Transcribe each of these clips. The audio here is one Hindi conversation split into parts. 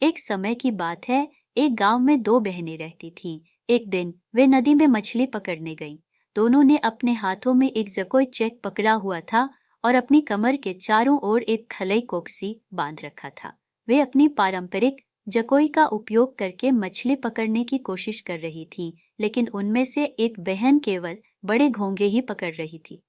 एक समय की बात है, एक गांव में दो बहनें रहती थीं। एक दिन वे नदी में मछली पकड़ने गईं। दोनों ने अपने हाथों में एक जकोई चेक पकड़ा हुआ था और अपनी कमर के चारों ओर एक खलई कोकसी बांध रखा था। वे अपनी पारंपरिक जकोई का उपयोग करके मछली पकड़ने की कोशिश कर रही थीं, लेकिन उनमें से एक बहन केवल बड़े घोंगे ही पकड़ रही थी।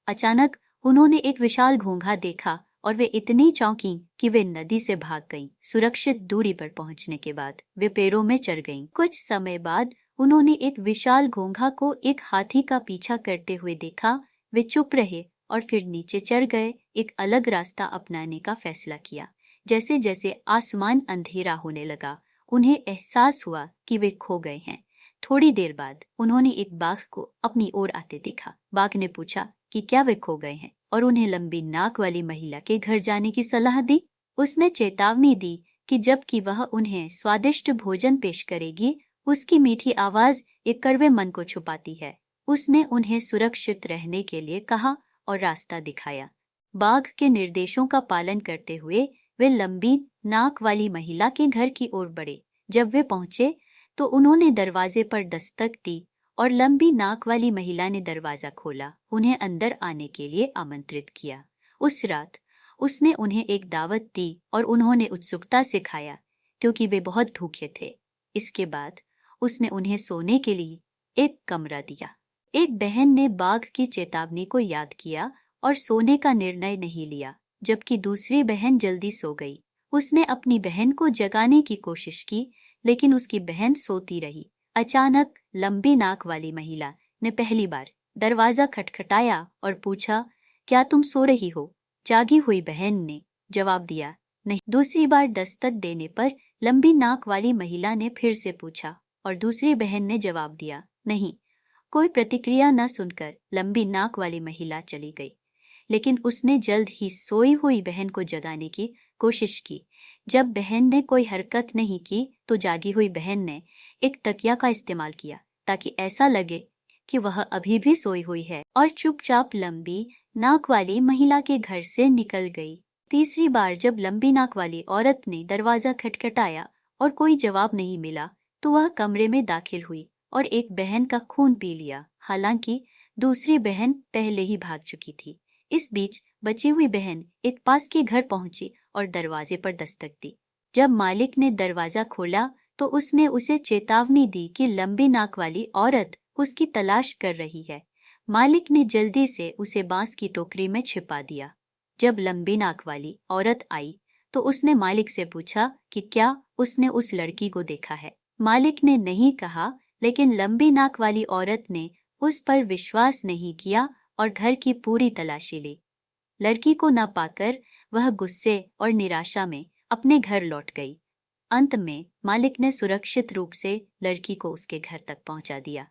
अचानक उन्होंने एक विशाल घोंघा देखा और वे इतनी चौंकी कि वे नदी से भाग गईं। सुरक्षित दूरी पर पहुंचने के बाद वे पेड़ों में चढ़ गईं। कुछ समय बाद उन्होंने एक विशाल घोंघा को एक हाथी का पीछा करते हुए देखा। वे चुप रहे और फिर नीचे चढ़ गए, एक अलग रास्ता अपनाने का फैसला किया। जैसे जैसे आसमान अंधेरा होने लगा, उन्हें एहसास हुआ कि वे खो गए हैं। थोड़ी देर बाद उन्होंने एक बाघ को अपनी ओर आते देखा। बाघ ने पूछा कि क्या वे खो गए हैं और उन्हें लंबी नाक वाली महिला के घर जाने की सलाह दी। उसने चेतावनी दी कि जबकि वह उन्हें स्वादिष्ट भोजन पेश करेगी, उसकी मीठी आवाज एक कड़वे मन को छुपाती है। उसने उन्हें सुरक्षित रहने के लिए कहा और रास्ता दिखाया। बाघ के निर्देशों का पालन करते हुए वे लंबी नाक वाली महिला के घर की ओर बढ़े। जब वे पहुंचे तो उन्होंने दरवाजे पर दस्तक दी और लंबी नाक वाली महिला ने दरवाजा खोला, उन्हें अंदर आने के लिए आमंत्रित किया। उस रात उसने उन्हें एक दावत दी और उन्होंने उत्सुकता से खाया क्योंकि वे बहुत भूखे थे। इसके बाद उसने उन्हें सोने के लिए एक कमरा दिया। एक बहन ने बाघ की चेतावनी को याद किया और सोने का निर्णय नहीं लिया, जबकि दूसरी बहन जल्दी सो गई। उसने अपनी बहन को जगाने की कोशिश की, लेकिन उसकी बहन सोती रही। अचानक लंबी नाक वाली महिला ने पहली बार दरवाजा खटखटाया और पूछा, क्या तुम सो रही हो? जागी हुई बहन ने जवाब दिया, नहीं। दूसरी बार दस्तक देने पर लंबी नाक वाली महिला ने फिर से पूछा और दूसरी बहन ने जवाब दिया, नहीं। कोई प्रतिक्रिया न सुनकर लंबी नाक वाली महिला चली गई, लेकिन उसने जल्द ही सोई हुई बहन को जगाने की कोशिश की। जब बहन ने कोई हरकत नहीं की तो जागी हुई बहन ने एक तकिया का इस्तेमाल किया ताकि ऐसा लगे कि वह अभी भी सोई हुई है, और चुपचाप लंबी नाक वाली महिला के घर से निकल गई। तीसरी बार जब लंबी नाक वाली औरत ने दरवाजा खटखटाया और कोई जवाब नहीं मिला तो वह कमरे में दाखिल हुई और एक बहन का खून पी लिया। हालांकि दूसरी बहन पहले ही भाग चुकी थी। इस बीच बची हुई बहन एक पास के घर पहुंची और दरवाजे पर दस्तक दी। जब मालिक ने दरवाजा खोला तो उसने उसे चेतावनी दी कि लंबी नाक वाली औरत उसकी तलाश कर रही है। मालिक ने जल्दी से उसे बांस की टोकरी में छिपा दिया। जब लंबी नाक वाली औरत आई तो उसने मालिक से पूछा कि क्या उसने उस लड़की को देखा है। मालिक ने नहीं कहा, लेकिन लंबी नाक वाली औरत ने उस पर विश्वास नहीं किया और घर की पूरी तलाशी ली। लड़की को न पाकर वह गुस्से और निराशा में अपने घर लौट गई। अंत में मालिक ने सुरक्षित रूप से लड़की को उसके घर तक पहुंचा दिया।